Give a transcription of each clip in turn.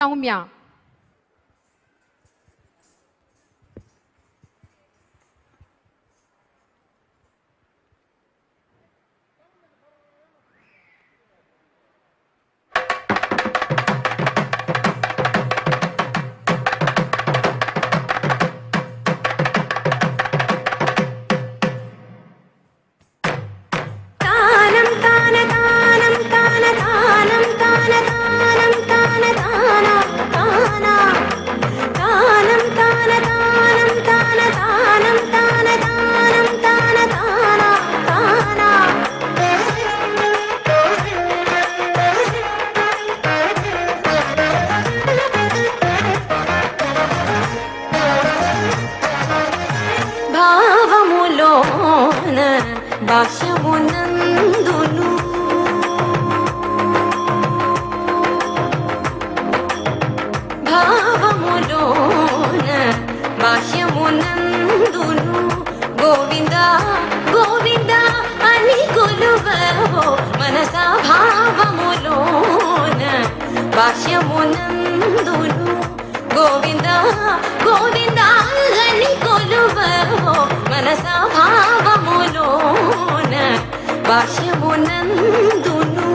ಸೌಮ್ಯ. భావములోన భాష్యమునందును భావములోన భాష్యమునందును గోవింద గోవింద అని కొలువవో మనసా భావములోన భాష్యమునందును గోవింద గోవింద అని కొలువవో మనసా భావములోన భాష్యమునందును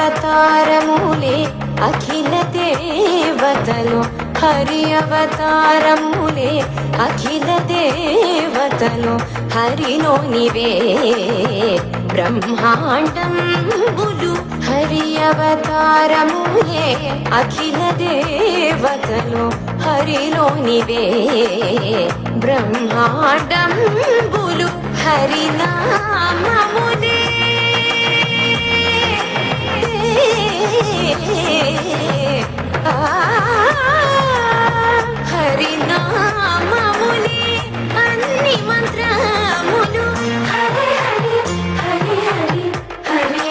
అవతారములే అఖిల దేవతలు హరి అవతారములే అఖిల దేవతలు హరిలోనివే బ్రహ్మాండంబులు హరి అవతారములే అఖిల దేవతలు హరిలోనివే బ్రహ్మాండంబులు హరినామములే హరినామములే అన్ని మంత్రములు హరి హరి హరి హరి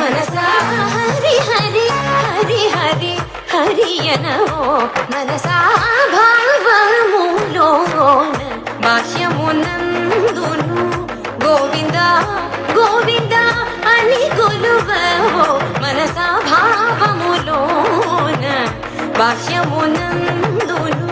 మనసా హరి హరి హరి హరి హరి అనవో మనసా భావములోన భాష్యమునందును గోవింద గోవింద అని కొలువవో మనసా భావములోన భాష్యమునందును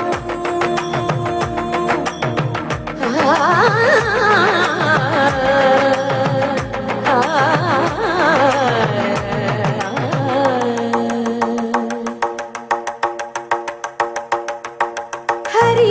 హరి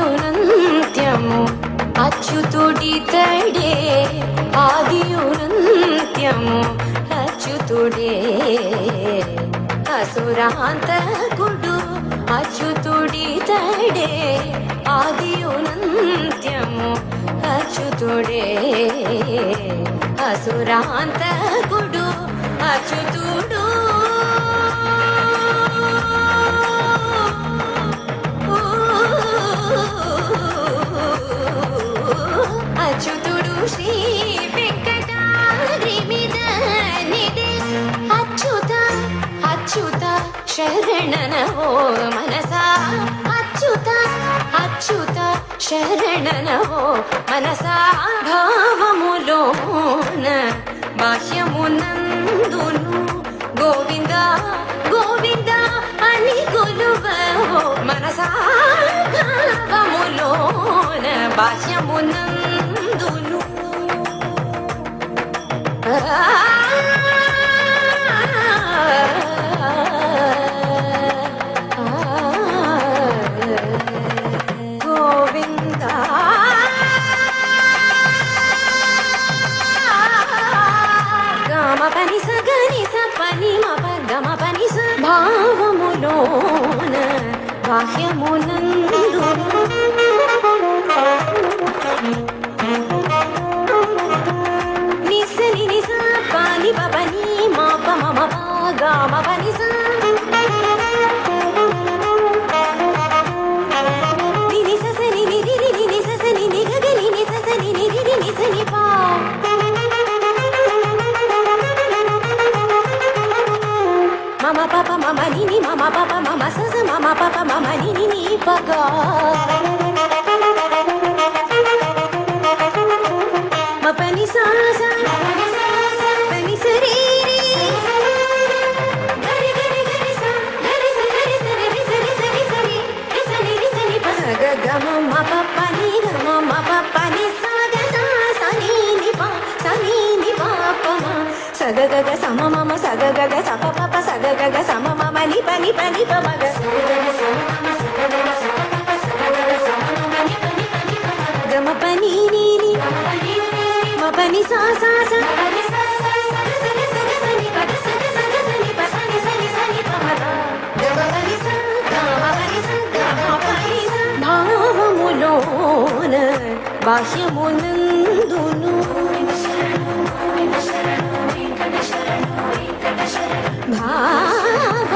ఆదియునంత్యము అచ్యుతుడితడే ఆదియునంత్యము అచ్యుతుడే అసురాంతకుడు అచ్యుతుడితడే ఆదియునంత్యము అచ్యుతుడే అసురాంతకుడు అచ్యుతుడు అచ్యుతుడు శ్రీ వెంకటాద్రి మీద నిదే అచ్యుత అచ్యుత శరణనవో మనసా అచ్యుత అచ్యుత శరణనవో మనసా భావములోన బాహ్యమునందును గోవింద గోవింద అని కొలువవో మనసా భావములోన బాహ్యమునందును పని సగని సపని మప గమ పని స భావములోన బాహ్యమునందు నిసని నిస పని పని మప మమ గమ పని స ని స ని ని రి రి ని స ని ని గ ని స ని ని రి ని స ని పా మమ పాప మమ ని మమ పాప మమ సస మమ పాప మమ ని పగ మపని సాస పని సరి గరి గరి గరి స గరి స గరి స గరి సరి సరి సరి సరి సరి ప గ గ మ ప ని గ మ ప ని స గ స స ని ప స ని ప ప మ స గ గ గ స మ మ స గ గ గ స ప ప ప స గ గ గ స మ మ మ ని ప ని ప ని ప మ గ స గ గ స మ మ స గ గ గ స ప ప ప స గ గ గ స మ మ మ ని ప ని ప ని ప మ గ మ ప ని ని ని మ ప ని స స స మ ని స స స స ని స గ స ని ప గ స గ స గ స ని ప స ని స ని స ని ప మ గ గ మ ప ని స గ మ ప ని స గ మ ప ని స భావములోన బాహ్యమునందును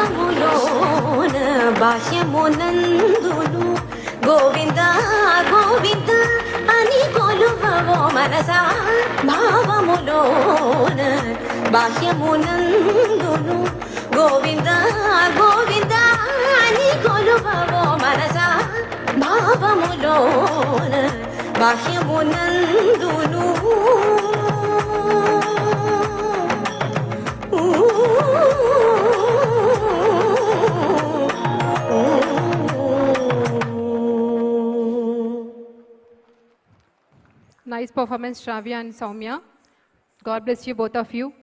భావములోన బాహ్యమునందును గోవింద గోవింద అని కొలువవో మనసా భావములోన బాహ్యమునందును గోవింద గోవింద అని కొలువవో మనసా భావములోన బాహ్యమునందును Nice performance, Shravya and Soumya. God bless you, both of you.